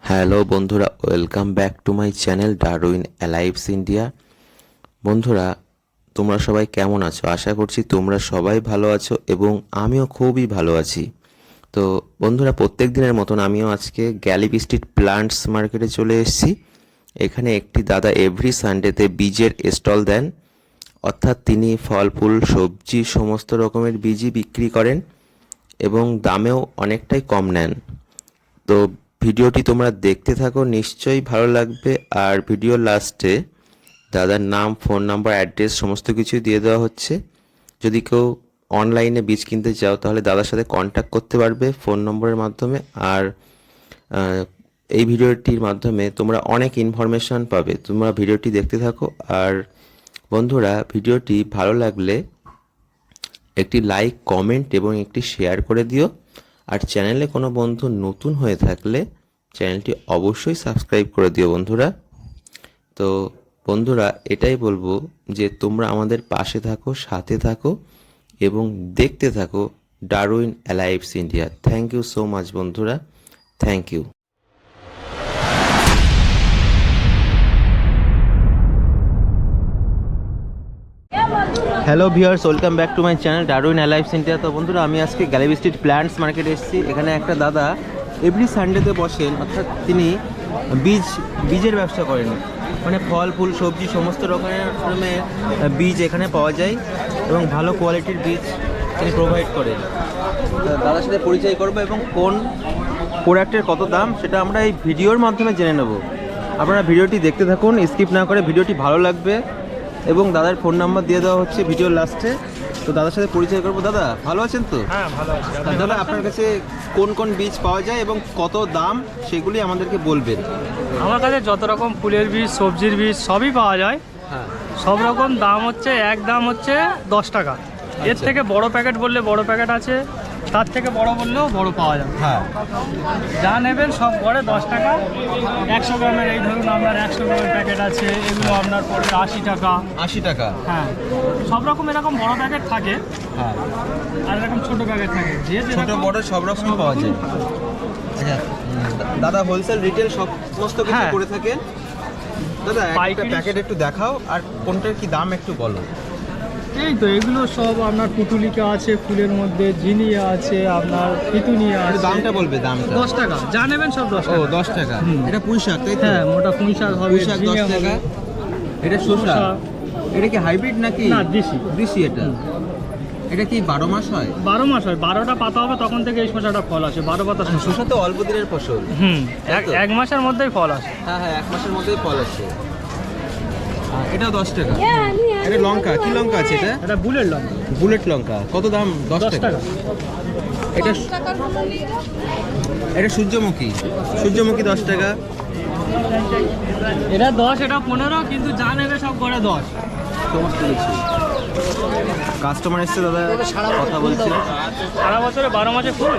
Hello বন্ধুরা, welcome back to my channel Darwin alives India. বন্ধুরা, তোমরা সবাই কেমন আছো? আশা করছি তোমরা সবাই ভালো আছো এবং আমিও খুবই ভালো আছি। তো বন্ধুরা, প্রত্যেক দিনের মতন আমিও আজকে গ্যালিবি স্ট্রিট প্লান্টস মার্কেটে চলে এসেছি। এখানে একটি দাদা এভরি সানডেতে বীজের স্টল দেন, অর্থাৎ তিনি ফল ফুল সবজি সমস্ত রকমের বীজই বিক্রি করেন এবং দামেও অনেকটাই কম নেন। তো ভিডিওটি তোমরা দেখতে থাকো, নিশ্চয়ই ভালো লাগবে। আর ভিডিওর লাস্টে দাদার নাম, ফোন নাম্বার, অ্যাড্রেস সমস্ত কিছুই দিয়ে দেওয়া হচ্ছে। যদি কেউ অনলাইনে বীজ কিনতে চাও তাহলে দাদার সাথে কন্ট্যাক্ট করতে পারবে ফোন নম্বরের মাধ্যমে। আর এই ভিডিওটির মাধ্যমে তোমরা অনেক ইনফরমেশন পাবে। তোমরা ভিডিওটি দেখতে থাকো। আর বন্ধুরা, ভিডিওটি ভালো লাগলে একটি লাইক, কমেন্ট এবং একটি শেয়ার করে দিও। আর চ্যানেলে কোনো বন্ধু নতুন হয়ে থাকলে চ্যানেলটি অবশ্যই সাবস্ক্রাইব করে দিও বন্ধুরা। তো বন্ধুরা, এটাই বলবো যে তোমরা আমাদের পাশে থাকো, সাথে থাকো এবং দেখতে থাকো Darwin alives India. Thank you so much বন্ধুরা, thank you. Hello viewers, welcome back to my channel Darwin alives India. তো বন্ধুরা, আমি আজকে গ্যালিবি স্ট্রিট প্ল্যান্টস মার্কেটে এসেছি। এখানে একটা দাদা এভরি সানডেতে বসেন, অর্থাৎ তিনি বীজের ব্যবসা করেন। মানে ফল ফুল সবজি সমস্ত রকমের বীজ এখানে পাওয়া যায় এবং ভালো কোয়ালিটির বীজ তিনি প্রোভাইড করেন। দাদার সাথে পরিচয় করবো এবং কোন প্রোডাক্টের কত দাম সেটা আমরা এই ভিডিওর মাধ্যমে জেনে নেব। আপনারা ভিডিওটি দেখতে থাকুন, স্কিপ না করে। ভিডিওটি ভালো লাগবে এবং দাদার ফোন নাম্বার দিয়ে দেওয়া হচ্ছে ভিডিওর লাস্টে। তো দাদার সাথে পরিচয় করবো। দাদা ভালো আছেন তো? হ্যাঁ, ভালো আছি। দাদা, আপনার কাছে কোন কোন বীজ পাওয়া যায় এবং কত দাম সেগুলি আমাদেরকে বলবেন। আমার কাছে যত রকম ফুলের বীজ, সবজির বীজ সবই পাওয়া যায়। হ্যাঁ, সব রকম দাম হচ্ছে, এক দাম হচ্ছে 10 টাকা। এর থেকে বড় প্যাকেট বললে বড় প্যাকেট আছে, তার থেকে বড় বললেও বড় পাওয়া যাবে। হ্যাঁ, যা নেবেন সব গড়ে 10 টাকা। 100 গ্রামের এই ধরুন আপনার 100 গ্রামের প্যাকেট আছে, এগুলো আপনার পড়বে 80 টাকা। 80 টাকা। হ্যাঁ, সব রকম এরকম বড় প্যাকেট থাকে হ্যাঁ, আর এরকম ছোট প্যাকেট থাকে। যে ছোট বড় সব রকম পাওয়া যায়। আচ্ছা দাদা, হোলসেল রিটেল সমস্ত কিছু হ্যাঁ। করে থাকেন। দাদা একটা পাইকারি প্যাকেট একটু দেখাও, আর কোনটার কি দাম একটু বলো। এই তো এগুলো সব আপনার পুটুলিকা আছে, ফুলের মধ্যে জিনিয়া আছে, আপনার পিতুনিয়া একটু আছে। দামটা বলবে, দামটা। 10 টাকা যা নেবেন সব 10 টাকা। 10 টাকা। হুম। এটা পুঁই শাক, তাই তো? হ্যাঁ, মোটা পুঁই শাক হবে, পুঁই শাক 10 ঝিঙে টাকা। হবে। এটা শসা। শসা। এটা কি হাইব্রিড নাকি? না, দেশি। দেশি এটা। এটা কি 12 মাস হয়? 12 মাস হয়। 12টা পাতা হবে তখন থেকে এই শসাটা ফল আসে। 12 পাতা শসা। শসা তো অল্প দিনের ফসল। এক মাসের মধ্যেই ফল আসে। হ্যাঁ হ্যাঁ, 1 মাসের মধ্যেই ফল আসে। এটাও 10 টাকা। এটা লঙ্কা, কি লঙ্কা আছে এটা? এটা বুলেট লঙ্কা। বুলেট লঙ্কা। কত দাম? 10 10 টাকা। টাকা। এটা এটা সূর্যমুখী। সূর্যমুখী 10 টাকা। এটা 10, এটা 15, কিন্তু যা নেবে সব করে 10। সমস্ত কিছু। কাস্টমার এসছে দাদা, কথা বলছে। সারা বছরে 12 মাসে ফুল।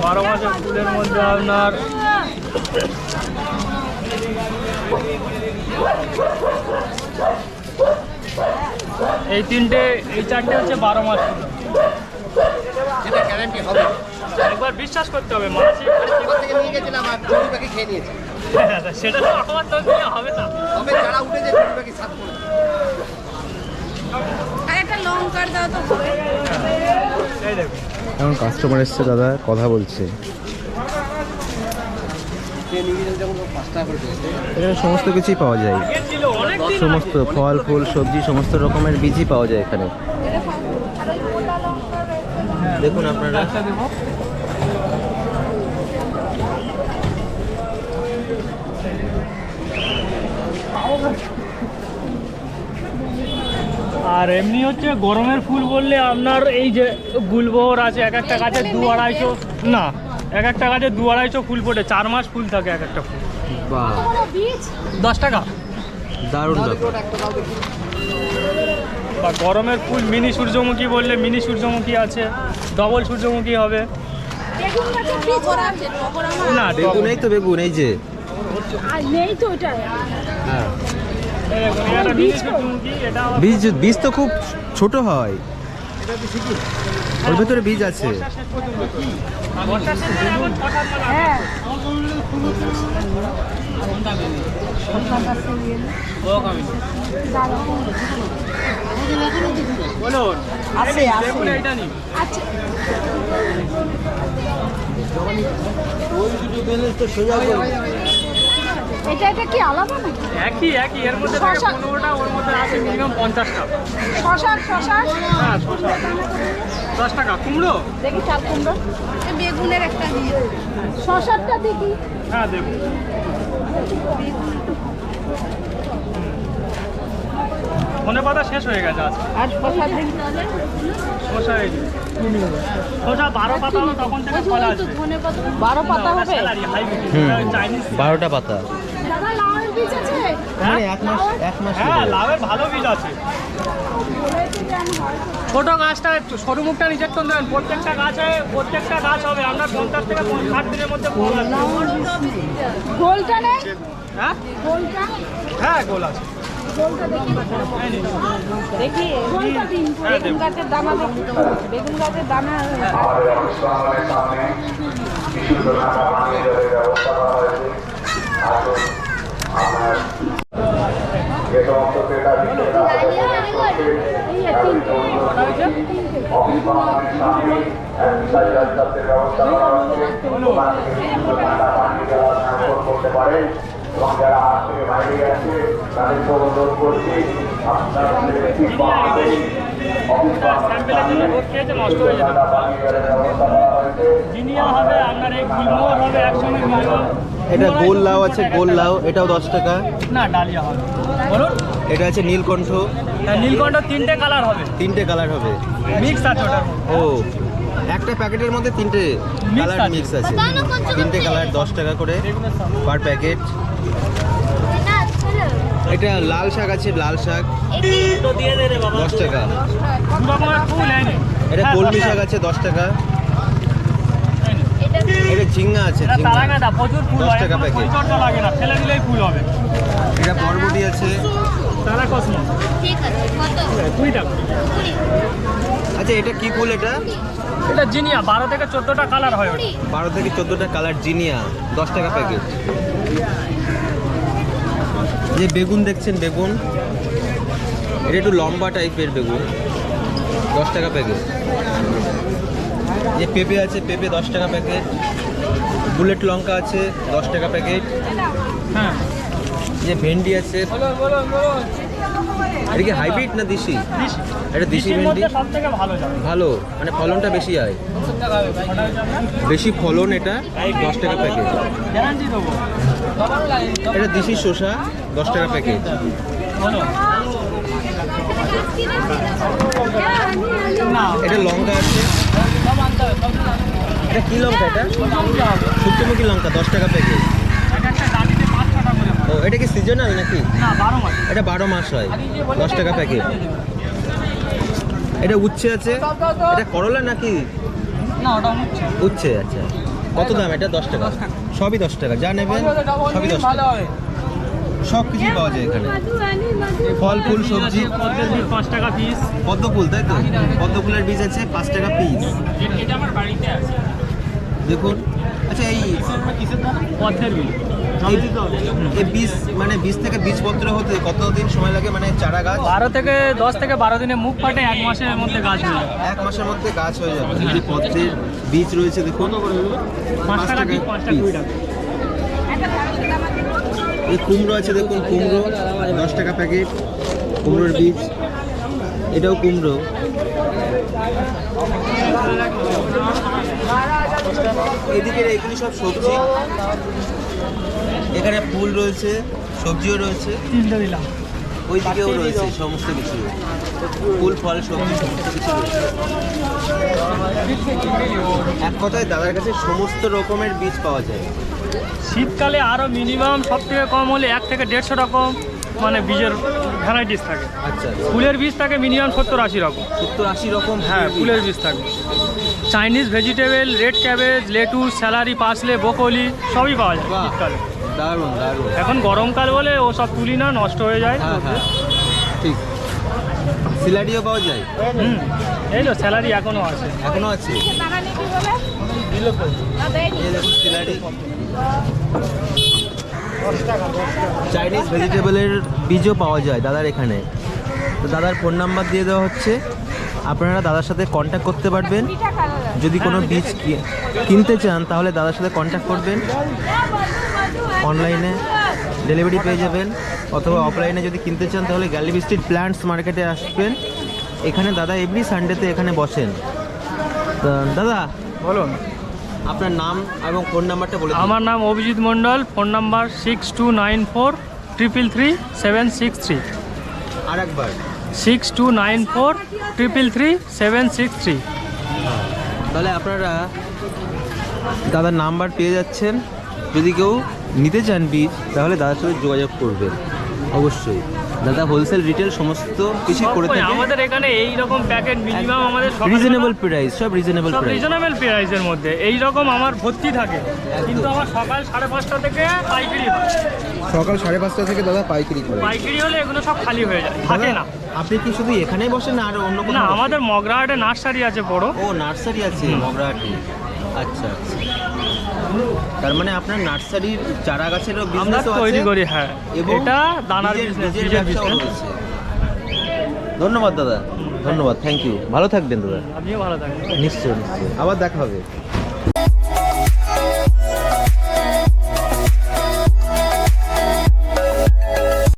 12 মাসের ফুলের মধ্যে আপনার এই তিনটে, এই চারটে হচ্ছে 12 মাস ফুল। সেটা গ্যারান্টি হবে। একবার বিশ্বাস করতে হবে। মানুষ ওখান থেকে নিয়ে গেছিলাম আর চুরি পাখি খেয়ে নিয়েছে। সেটা তো আমার তো দিলে হবে না। তবে যারা উঠেছে চুরি পাখি সাথ করে। আর একটা লঙ্কার দাও তো হবে। এই দেখুন, এখন কাস্টমার এসছে দাদা, কথা বলছে। সে নিয়ে গেছে যখন 5 টাকা করে দিয়েছে। এখানে সমস্ত কিছুই পাওয়া যায়। আগে ছিল অনেক দিন সমস্ত ফল ফুল সবজি সমস্ত রকমের বীজই পাওয়া যায় এখানে। দেখুন আপনারা। আর এমনি হচ্ছে গরমের ফুল বললে আপনার এই যে গুলবহর আছে, এক একটা গাছে 2-250, না এক একটা গাছে 2-250 ফুল ফোটে। 4 মাস ফুল থাকে এক একটা ফুল। বাহ, 10 টাকা। দারুণ ব্যাপার। বা গরমের ফুল মিনি সূর্যমুখী বললে মিনি সূর্যমুখী আছে, ডবল সূর্যমুখী হবে। বেগুন গাছের টগর আছে, টগর আমার না, বেগুন, এই তো বেগুন, এই যে। আর নেই তো ওটা। হ্যাঁ, এই দেখুন, এটা মিনি সূর্যমুখী। এটা আবার বীজ তো খুব ছোট হয়। ওর ভেতরে বীজ আছে। বর্ষা শেষ পর্যন্ত কি? বর্ষা শেষে এখন 6-7 মাস আছে। হ্যাঁ বলুন আছে, আছে। দেখুন এইটা নিন। আচ্ছা এটা কি আলাদা নাকি? একই এর মধ্যে থাকে শশা। 15টা, ওর মধ্যে আছে মিনিমাম 50টা। শশা হ্যাঁ শশা 10 টাকা। কুমড়ো দেখি চাল কুমড়ো বেগুনের একটা দিয়ে শশারটা দেখি। হ্যাঁ দেখুন ধনে পাতা শেষ হয়ে গেছে আজ। আর শশা দেখি শশা এই যে। শশা 12 পাতা হলো তখন থেকে ফলা আছে। 12 পাতা হবে। Salary hybrid Chinese. 12টা পাতা। দাদা লাউয়ের বীজ আছে? হ্যাঁ এক মাস হ্যাঁ লাভের ভালো বীজ আছে। ছোট গাছটা একটু সরু মুখটা নিজের তো দেবেন। প্রত্যেকটা গাছ হবে আমরা 50 থেকে 60 দিনের মধ্যে ফল আসবে। গোলটা নেই? হ্যাঁ গোলটা হ্যাঁ গোল আছে। গোলটা দেখি। এই নিন। দেখি গোলটা দিন। হ্যাঁ, বেগুন গাছের দানা দেখি। বেগুন গাছের দানা আমাদের অনুষ্ঠানের সামনে বিশুদ্ধ ঠান্ডা পানীয় জলের ব্যবস্থা করা হয়েছে। আসুন আমরা যে সমস্ত ক্রেতা বিক্রেতা অফিস ভবনের সামনে স্যানিটাইজার যন্ত্রের ব্যবস্থা করা হচ্ছে। দোকান থেকে বিশুদ্ধ ঠান্ডা পানীয় জল সংগ্রহ করতে পারেন এবং যারা হাত থেকে বাইরে গেছে তাদেরকে অনুরোধ করছি আপনারা অফিস ভবনের স্যাম্পেলের জন্য ভোট খেয়েছে নষ্ট হয়ে যেত। ঠান্ডা পানীয় জলের ব্যবস্থা করা হয়েছে। জিনিয়া হবে আপনার এই গুলমোহর হবে একসঙ্গে মিনিমাম। এটা গোল লাউ আছে, গোল লাউ এটাও 10 টাকা। না ডালিয়া হবে। বলুন এটা আছে নীলকণ্ঠ, নীলকণ্ঠ 3টে কালার হবে। 3টে কালার হবে। মিক্স আছে ওটার মধ্যে। ও একটা প্যাকেটের মধ্যে 3টে কালার আছে। মিক্স আছে। 3টে কালার 10 টাকা করে পার প্যাকেট। এটা লাল শাক আছে, লাল শাক তো দিয়ে দে রে বাবা। 10 টাকা। দু রকমের ফুল এই নে। এটা হ্যাঁ, কলমি 10 শাক টাকা। আছে 10 টাকা। এই নে। এটা ঝিঙ্গা আছে, এটা ঝিঙ্গা তারাগাঁদা প্রচুর ফুল 10 হয়। টাকা কোনো প্যাকেট। পরিচর্যা লাগে না, ফেলে দিলেই ফুল হবে। এটা বরবটি আছে। তারা কসমো ঠিক আছে কত? 2 টাকা। আচ্ছা এটা কি ফুল? এটা এটা জিনিয়া 12 থেকে 14টা কালার হয় ওটা। 12 থেকে 14টা কালার জিনিয়া 10 টাকা প্যাকেট। যে বেগুন দেখছেন, বেগুন এটা একটু লম্বা টাইপের বেগুন 10 টাকা প্যাকেট। যে পেঁপে আছে, পেঁপে 10 টাকা প্যাকেট। বুলেট লঙ্কা আছে 10 টাকা প্যাকেট। হ্যাঁ যে ভেন্ডি আছে, এটা কি হাইব্রিড না দেশি? এটা দেশি দেশির ভেন্ডি মধ্যে সবথেকে ভালো যাবে। ভালো, মানে ফলনটা বেশি হয়, বেশি ফলন। এটা 10 টাকা প্যাকেট। গ্যারান্টি দেবো। এটা দেশি শসা 10 টাকা প্যাকেট। বলো না এটা লঙ্কা আছে। এটা কি লঙ্কা? এটা সূর্যমুখী লঙ্কা 10 টাকা প্যাকেট। একটা গাড়িতে 5 টাকা করে হয়। ও এটা কি সিজনাল নাকি? না 12 মাস। এটা 12 মাস হয় 10 টাকা প্যাকেট। এটা উচ্ছে আছে। এটা করলা নাকি? না ওটা হচ্ছে উচ্ছে, আচ্ছা। কত দাম এটা? 10 টাকা। সবই 10 টাকা, যা নেবেন সবই 10 টাকা। সব কিছুই পাওয়া যায় এখানে, ফল ফুল সবজি। পদ্মের বীজ 5 টাকা পিস। পদ্ম ফুল, তাই তো? পদ্ম ফুলের বীজ আছে 5 টাকা পিস। এটা আমার বাড়িতে আছে। দেখুন। আচ্ছা এই পদ্মের বীজ এই বীজ মানে বীজ থেকে বীজপত্র হতে কতদিন সময় লাগে, মানে চারা গাছ? 10 থেকে 12 দিনে মুখ ফাটে, 1 মাসের মধ্যে গাছ হয়ে যাবে। 1 মাসের মধ্যে গাছ হয়ে যাবে। এই যে পদ্মের বীজ রয়েছে দেখুন, 5 টাকা পিস, 5 টাকা 2 টাকা। এই কুমড়ো আছে দেখুন, কুমড়ো 10 টাকা প্যাকেট। কুমড়োর বীজ, এটাও কুমড়ো। এদিকে এগুলি সব সবজি, এখানে ফুল রয়েছে, সবজিও রয়েছে। 3টে দিলাম। ওই দিকেও রয়েছে সমস্ত কিছু, ফুল ফল সবজি সমস্ত কিছু রয়েছে। এক কথায় দাদার কাছে সমস্ত রকমের বীজ পাওয়া যায়। শীতকালে আরও মিনিমাম সব থেকে কম হলে 1 থেকে 150 রকম মানে বীজের ভ্যারাইটিস থাকে। আচ্ছা, ফুলের বীজ থাকে মিনিমাম 70-80 রকম। 70-80 রকম। হ্যাঁ ফুলের বীজ থাকে। Chinese vegetable, red cabbage, lettuce, salary, parsley, broccoli সবই পাওয়া যায় বাহ, শীতকালে। দারুণ দারুণ। এখন গরমকাল বলে ও সব তুলি না, নষ্ট হয়ে যায়। হ্যাঁ হ্যাঁ ঠিক। সিলাডিও পাওয়া যায়? এই তো স্যালারি এখনো আছে। এখনো আছে। টাকা নিবি বলে? দিল তো। না দেয়নি। এই দেখুন সিলাডি চাইনিজ ভেজিটেবলের বীজও পাওয়া যায় দাদার এখানে। তো দাদার ফোন নাম্বার দিয়ে দেওয়া হচ্ছে, আপনারা দাদার সাথে কন্ট্যাক্ট করতে পারবেন। যদি কোনো বীজ কিনতে চান তাহলে দাদার সাথে কন্ট্যাক্ট করবেন, অনলাইনে ডেলিভারি পেয়ে যাবেন, অথবা অফলাইনে যদি কিনতে চান তাহলে গ্যালিবি স্ট্রিট প্ল্যান্টস মার্কেটে আসবেন। এখানে দাদা এভরি সানডেতে এখানে বসেন। তো দাদা বলুন, আপনার নাম এবং ফোন নাম্বারটা বলে দিন। আমার নাম অভিজিৎ মণ্ডল, ফোন নাম্বার 6294333763। আর একবার 6294333763। তাহলে আপনারা দাদার নাম্বার পেয়ে যাচ্ছেন। যদি কেউ নিতে চান বীজ তাহলে দাদার সাথে যোগাযোগ করবেন অবশ্যই। দাদা হোলসেল রিটেল সমস্ত কিছু করে থাকে। আমাদের এখানে এই রকম প্যাকেট মিনিমাম আমাদের রিজনেবল প্রাইস, সব রিজনেবল প্রাইস। রিজনেবল প্রাইসের মধ্যে এই রকম আমার ভর্তি থাকে, কিন্তু আমার সকাল 5:30 থেকে পাইকারি হয়। সকাল 5:30 থেকে দাদা পাইকারি করে। পাইকারি হলে এগুলো সব খালি হয়ে যায়, থাকে না। আপনি কি শুধু এখানেই বসেন না আর অন্য কোনো? না, আমাদের মগরাহাটে নার্সারি আছে বড়। ও নার্সারি আছে মগরাহাটি। আচ্ছা আচ্ছা, তার মানে আপনার নার্সারির চারা গাছেরও আমরা বিজনেসও আছে তৈরি করি, হ্যাঁ। এবং এটা দানার বীজের বিজনেস, বীজের বীজের ব্যবসাও business। রয়েছে। ধন্যবাদ দাদা, ধন্যবাদ, থ্যাংক ইউ। ভালো থাকবেন দাদা। আপনিও ভালো থাকবেন। নিশ্চয়ই নিশ্চয়ই, আবার দেখা হবে।